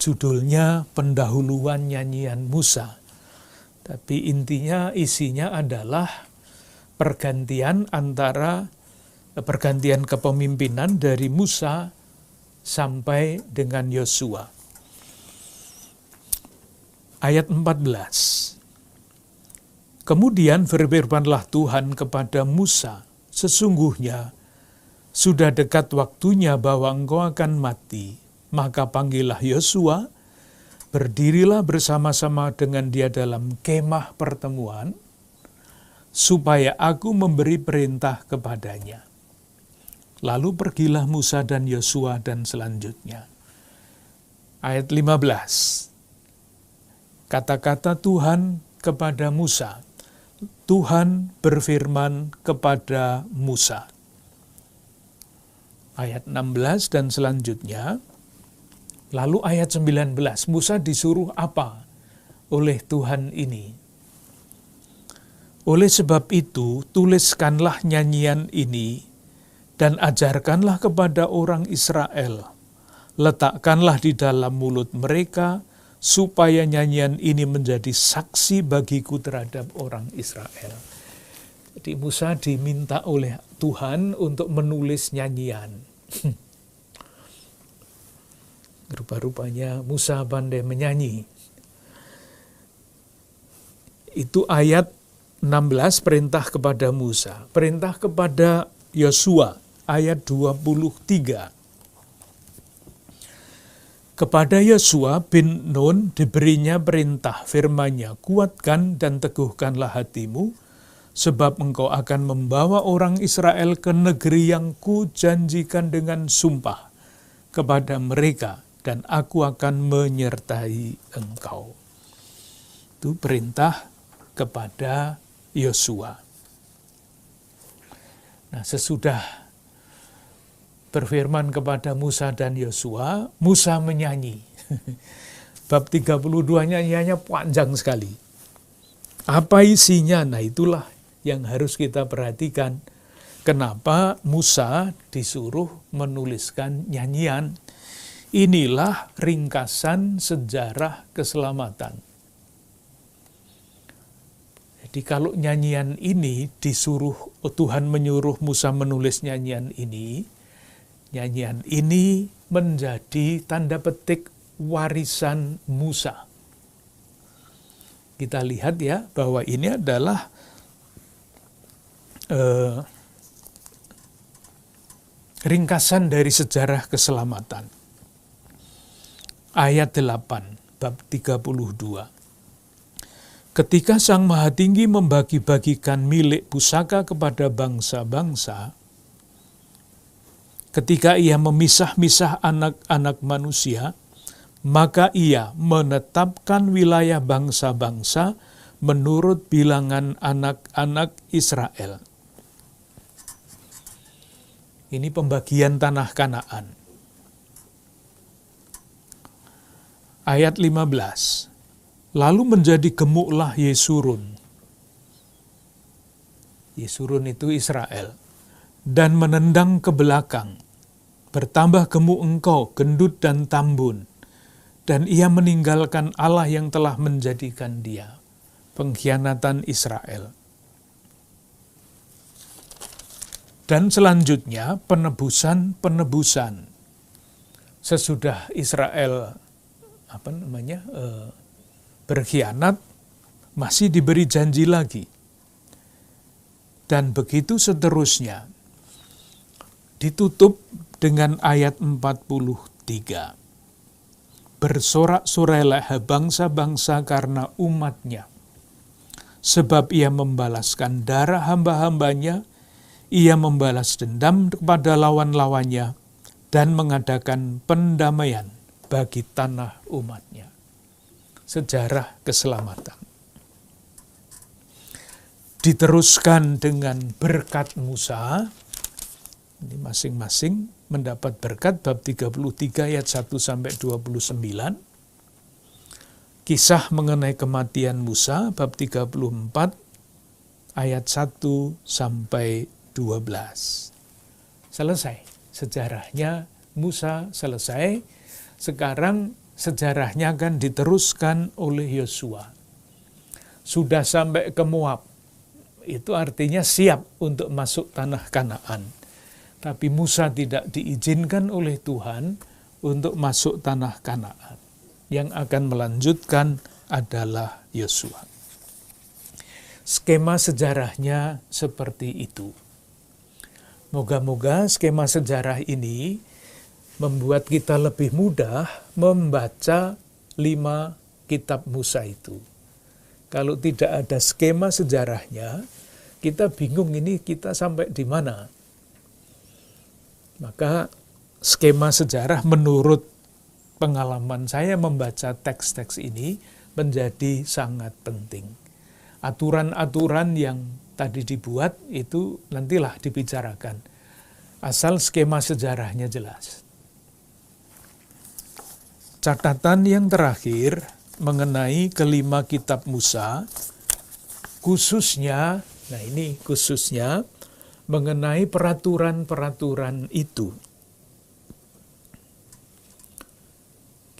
Judulnya pendahuluan nyanyian Musa. Tapi intinya isinya adalah pergantian kepemimpinan dari Musa sampai dengan Yosua. Ayat 14. Kemudian berfirmanlah Tuhan kepada Musa, sesungguhnya sudah dekat waktunya bahwa engkau akan mati. Maka panggillah Yosua, berdirilah bersama-sama dengan dia dalam kemah pertemuan, supaya aku memberi perintah kepadanya. Lalu pergilah Musa dan Yosua dan selanjutnya. Ayat 15. Kata-kata Tuhan kepada Musa. Tuhan berfirman kepada Musa. Ayat 16 dan selanjutnya. Lalu ayat 19, Musa disuruh apa oleh Tuhan ini? Oleh sebab itu, tuliskanlah nyanyian ini dan ajarkanlah kepada orang Israel. Letakkanlah di dalam mulut mereka, supaya nyanyian ini menjadi saksi bagiku terhadap orang Israel. Jadi Musa diminta oleh Tuhan untuk menulis nyanyian. Rupa-rupanya Musa pandai menyanyi. Itu ayat 16, perintah kepada Musa. Perintah kepada Yosua, ayat 23. Kepada Yosua bin Nun diberinya perintah, firman-Nya, kuatkan dan teguhkanlah hatimu, sebab engkau akan membawa orang Israel ke negeri yang kujanjikan dengan sumpah kepada mereka, dan aku akan menyertai engkau. Itu perintah kepada Yosua. Nah, sesudah berfirman kepada Musa dan Yosua, Musa menyanyi. Bab 32 nyanyiannya panjang sekali. Apa isinya? Nah, itulah yang harus kita perhatikan. Kenapa Musa disuruh menuliskan nyanyian? Inilah ringkasan sejarah keselamatan. Jadi kalau nyanyian ini Tuhan menyuruh Musa menulis nyanyian ini menjadi tanda petik warisan Musa. Kita lihat ya bahwa ini adalah ringkasan dari sejarah keselamatan. Ayat 8, bab 32. Ketika Sang Maha Tinggi membagi-bagikan milik pusaka kepada bangsa-bangsa, ketika ia memisah-misah anak-anak manusia, maka ia menetapkan wilayah bangsa-bangsa menurut bilangan anak-anak Israel. Ini pembagian tanah Kanaan. Ayat 15. Lalu menjadi gemuklah Yesurun. Yesurun itu Israel. Dan menendang ke belakang. Bertambah gemuk engkau, gendut dan tambun. Dan ia meninggalkan Allah yang telah menjadikan dia. Pengkhianatan Israel. Dan selanjutnya penebusan. Sesudah Israel berkhianat, masih diberi janji lagi. Dan begitu seterusnya. Ditutup dengan ayat 43. Bersorak-sorailah bangsa-bangsa karena umatnya. Sebab ia membalaskan darah hamba-hambanya, ia membalas dendam kepada lawan-lawannya, dan mengadakan pendamaian bagi tanah umatnya. Sejarah keselamatan. Diteruskan dengan berkat Musa. Ini masing-masing mendapat berkat bab 33 ayat 1-29. Kisah mengenai kematian Musa bab 34 ayat 1-12. Selesai. Sejarahnya Musa selesai. Sekarang sejarahnya akan diteruskan oleh Yosua. Sudah sampai ke Moab. Itu artinya siap untuk masuk tanah Kanaan. Tapi Musa tidak diizinkan oleh Tuhan untuk masuk tanah Kanaan. Yang akan melanjutkan adalah Yosua. skema sejarahnya seperti itu. Moga-moga skema sejarah ini membuat kita lebih mudah membaca 5 kitab Musa itu. Kalau tidak ada skema sejarahnya, kita bingung ini kita sampai di mana. Maka skema sejarah menurut pengalaman saya membaca teks-teks ini menjadi sangat penting. Aturan-aturan yang tadi dibuat itu nantilah dibicarakan. Asal skema sejarahnya jelas. Catatan yang terakhir mengenai kelima kitab Musa, khususnya mengenai peraturan-peraturan itu.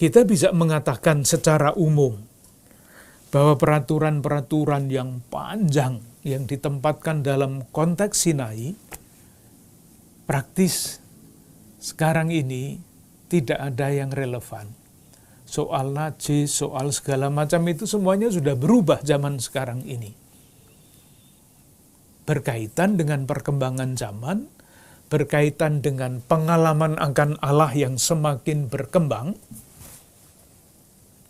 Kita bisa mengatakan secara umum bahwa peraturan-peraturan yang panjang yang ditempatkan dalam konteks Sinai, praktis sekarang ini tidak ada yang relevan. Soal najis, soal segala macam itu semuanya sudah berubah zaman sekarang ini. Berkaitan dengan perkembangan zaman, berkaitan dengan pengalaman akan Allah yang semakin berkembang,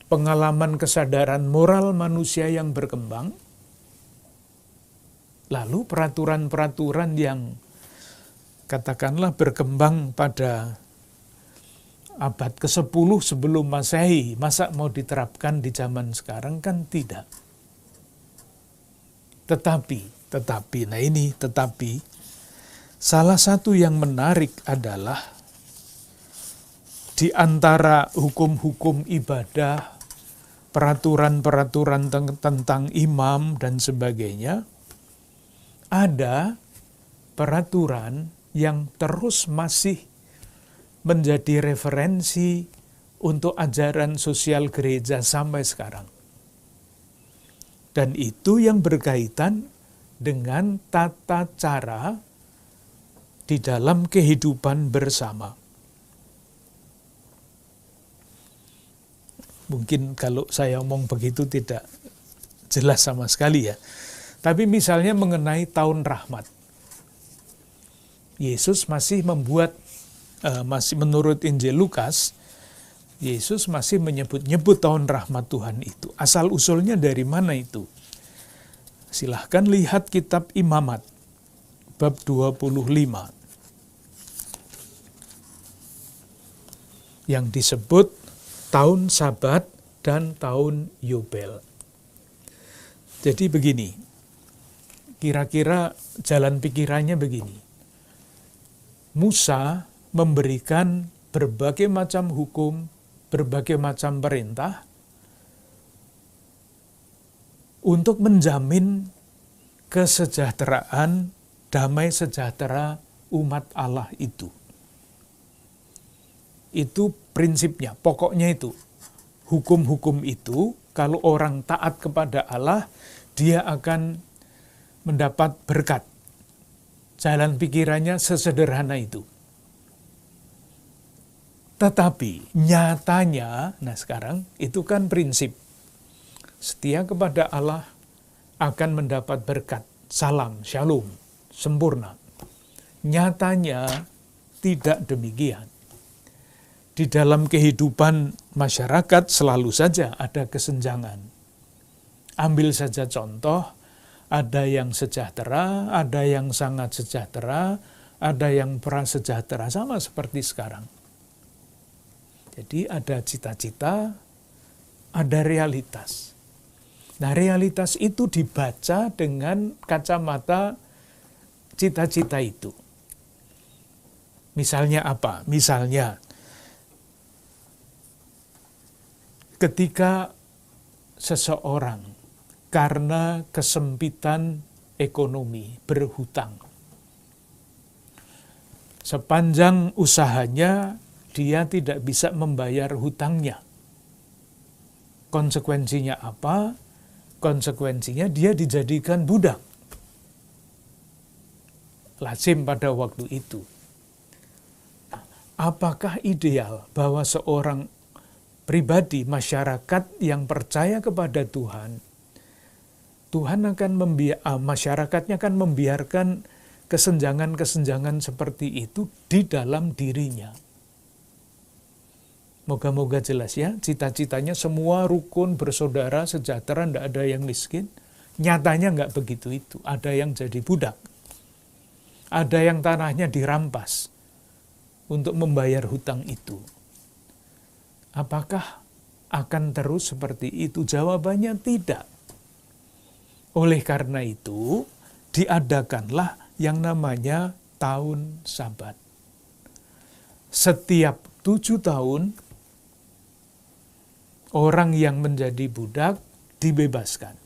pengalaman kesadaran moral manusia yang berkembang, lalu peraturan-peraturan yang katakanlah berkembang pada abad ke-10 sebelum Masehi, masa mau diterapkan di zaman sekarang? Kan tidak. Tetapi, salah satu yang menarik adalah di antara hukum-hukum ibadah, peraturan-peraturan tentang imam dan sebagainya, ada peraturan yang terus masih menjadi referensi untuk ajaran sosial gereja sampai sekarang. Dan itu yang berkaitan dengan tata cara di dalam kehidupan bersama. Mungkin kalau saya omong begitu tidak jelas sama sekali ya. Tapi misalnya mengenai tahun rahmat. Yesus masih menurut Injil Lukas, Yesus masih menyebut-nyebut tahun rahmat Tuhan itu. Asal-usulnya dari mana itu? Silahkan lihat kitab Imamat, bab 25. Yang disebut tahun Sabat dan tahun Yobel. Jadi begini, kira-kira jalan pikirannya begini. Musa memberikan berbagai macam hukum, berbagai macam perintah untuk menjamin kesejahteraan, damai sejahtera umat Allah itu. Itu prinsipnya, pokoknya itu. Hukum-hukum itu, kalau orang taat kepada Allah, dia akan mendapat berkat. Jalan pikirannya sesederhana itu. Tetapi nyatanya, nah sekarang itu kan prinsip. Setia kepada Allah akan mendapat berkat. Salam, shalom, sempurna. Nyatanya tidak demikian. Di dalam kehidupan masyarakat selalu saja ada kesenjangan. Ambil saja contoh, ada yang sejahtera, ada yang sangat sejahtera, ada yang prasejahtera, sama seperti sekarang. Jadi ada cita-cita, ada realitas. Nah, realitas itu dibaca dengan kacamata cita-cita itu. Misalnya apa? Misalnya, ketika seseorang karena kesempitan ekonomi berhutang, sepanjang usahanya dia tidak bisa membayar hutangnya. Konsekuensinya apa? Konsekuensinya dia dijadikan budak. Lazim pada waktu itu. Apakah ideal bahwa seorang pribadi, masyarakat yang percaya kepada Tuhan, Tuhan akan masyarakatnya akan membiarkan kesenjangan-kesenjangan seperti itu di dalam dirinya. Moga-moga jelas ya, cita-citanya semua rukun, bersaudara, sejahtera, tidak ada yang miskin. Nyatanya nggak begitu itu. Ada yang jadi budak. Ada yang tanahnya dirampas untuk membayar hutang itu. Apakah akan terus seperti itu? Jawabannya tidak. Oleh karena itu, diadakanlah yang namanya tahun Sabat. Setiap 7 tahun, orang yang menjadi budak dibebaskan.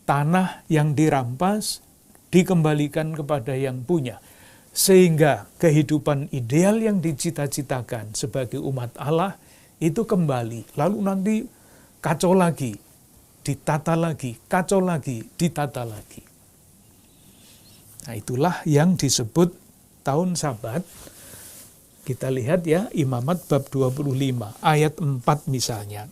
Tanah yang dirampas dikembalikan kepada yang punya. Sehingga kehidupan ideal yang dicita-citakan sebagai umat Allah itu kembali. Lalu nanti kacau lagi, ditata lagi, kacau lagi, ditata lagi. Nah, itulah yang disebut tahun Sabat. Kita lihat ya, Imamat bab 25, ayat 4 misalnya.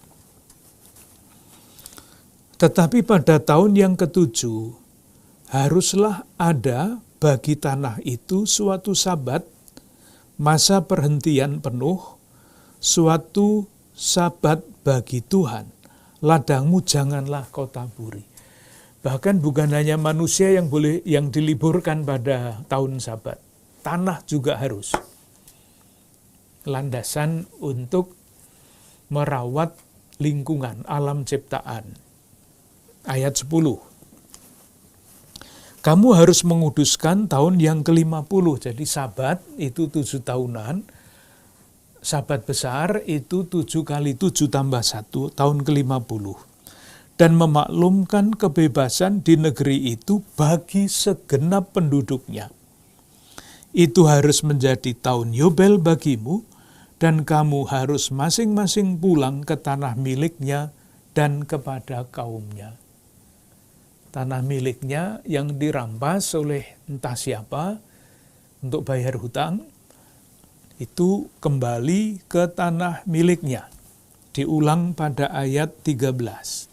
Tetapi pada tahun yang ke-7, haruslah ada bagi tanah itu suatu Sabat, masa perhentian penuh, suatu Sabat bagi Tuhan. Ladangmu janganlah kau taburi. Bahkan bukan hanya manusia yang diliburkan pada tahun Sabat. Tanah juga harus. Landasan untuk merawat lingkungan, alam ciptaan. Ayat 10. Kamu harus menguduskan tahun yang ke-50. Jadi Sabat itu 7 tahunan. Sabat besar itu 7 kali 7 tambah 1, tahun ke-50. Dan memaklumkan kebebasan di negeri itu bagi segenap penduduknya. Itu harus menjadi tahun Yobel bagimu, dan kamu harus masing-masing pulang ke tanah miliknya dan kepada kaumnya. Tanah miliknya yang dirampas oleh entah siapa untuk bayar hutang, itu kembali ke tanah miliknya. Diulang pada ayat 13.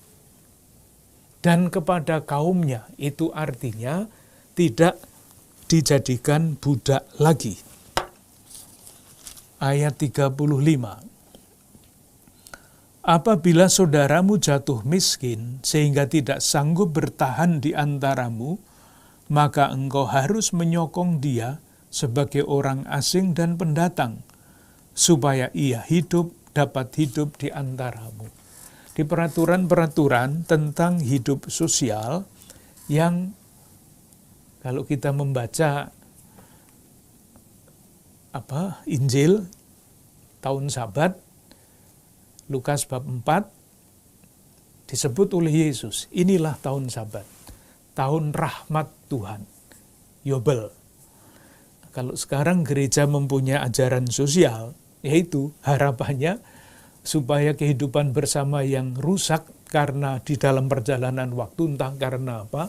Dan kepada kaumnya, itu artinya tidak dijadikan budak lagi. Ayat 35. Apabila saudaramu jatuh miskin sehingga tidak sanggup bertahan di antaramu, maka engkau harus menyokong dia sebagai orang asing dan pendatang, supaya ia dapat hidup di antaramu. Di peraturan-peraturan tentang hidup sosial yang kalau kita membaca Injil tahun Sabat, Lukas bab 4, disebut oleh Yesus, inilah tahun Sabat, tahun rahmat Tuhan, Yobel. Kalau sekarang gereja mempunyai ajaran sosial, yaitu harapannya supaya kehidupan bersama yang rusak karena di dalam perjalanan waktu, entah karena apa,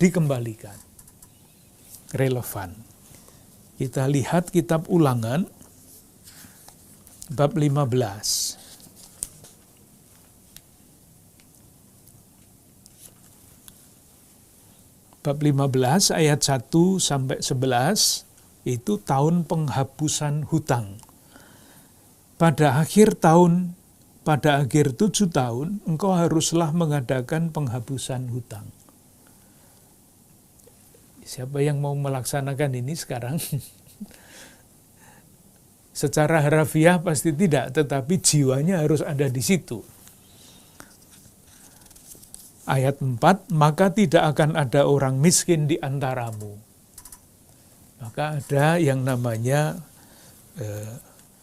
dikembalikan. Relevan. Kita lihat kitab Ulangan, bab 15. Bab 15 ayat 1 sampai 11 itu tahun penghapusan hutang. Pada akhir 7 tahun, engkau haruslah mengadakan penghapusan hutang. Siapa yang mau melaksanakan ini sekarang? Secara harafiah pasti tidak, tetapi jiwanya harus ada di situ. Ayat 4, maka tidak akan ada orang miskin di antaramu. Maka ada yang namanya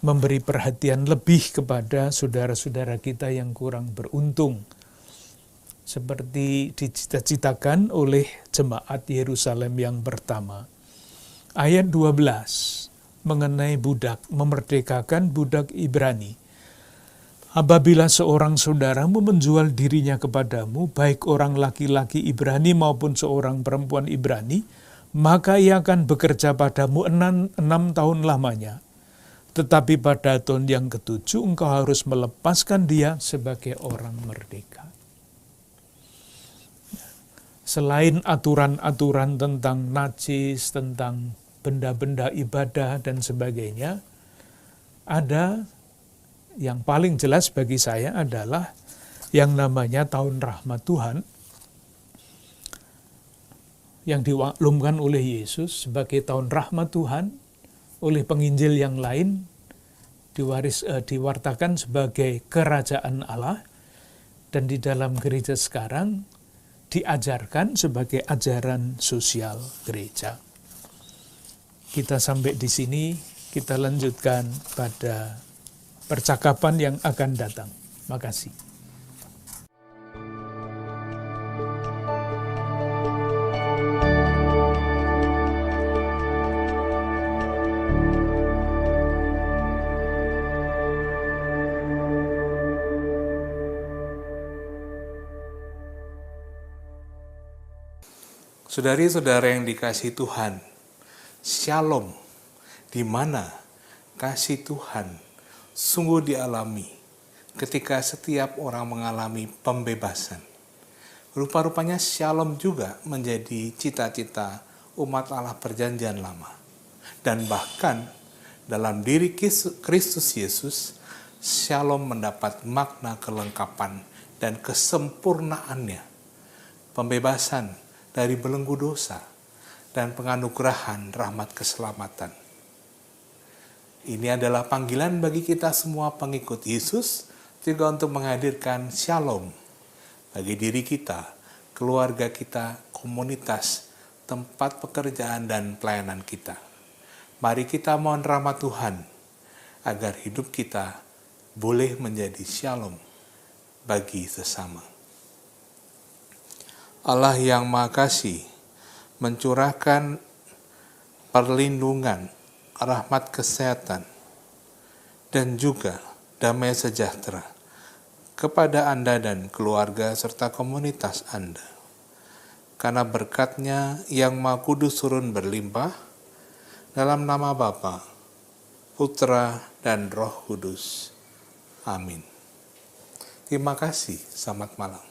memberi perhatian lebih kepada saudara-saudara kita yang kurang beruntung. Seperti dicita-citakan oleh jemaat Yerusalem yang pertama. Ayat 12, mengenai budak, memerdekakan budak Ibrani. Apabila seorang saudaramu menjual dirinya kepadamu, baik orang laki-laki Ibrani maupun seorang perempuan Ibrani, maka ia akan bekerja padamu 6 tahun lamanya. Tetapi pada tahun yang ke-7 engkau harus melepaskan dia sebagai orang merdeka. selain aturan-aturan tentang najis, tentang benda-benda ibadah dan sebagainya, ada yang paling jelas bagi saya adalah yang namanya tahun rahmat Tuhan yang dimaklumkan oleh Yesus sebagai tahun rahmat Tuhan oleh penginjil yang lain diwartakan sebagai kerajaan Allah, dan di dalam gereja sekarang diajarkan sebagai ajaran sosial gereja. Kita sampai di sini, kita lanjutkan pada percakapan yang akan datang. Makasih. Saudari-saudara yang dikasihi Tuhan, Shalom, di mana kasih Tuhan sungguh dialami ketika setiap orang mengalami pembebasan. Rupa-rupanya Shalom juga menjadi cita-cita umat Allah perjanjian lama. Dan bahkan dalam diri Kristus Yesus, Shalom mendapat makna kelengkapan dan kesempurnaannya. Pembebasan dari belenggu dosa dan penganugerahan rahmat keselamatan. Ini adalah panggilan bagi kita semua pengikut Yesus juga untuk menghadirkan Shalom bagi diri kita, keluarga kita, komunitas, tempat pekerjaan dan pelayanan kita. Mari kita mohon rahmat Tuhan agar hidup kita boleh menjadi Shalom bagi sesama. Allah yang Maha Kasih mencurahkan perlindungan, rahmat kesehatan, dan juga damai sejahtera kepada Anda dan keluarga serta komunitas Anda. Karena berkat-Nya yang Maha Kudus turun berlimpah, dalam nama Bapa, Putra, dan Roh Kudus. Amin. Terima kasih, selamat malam.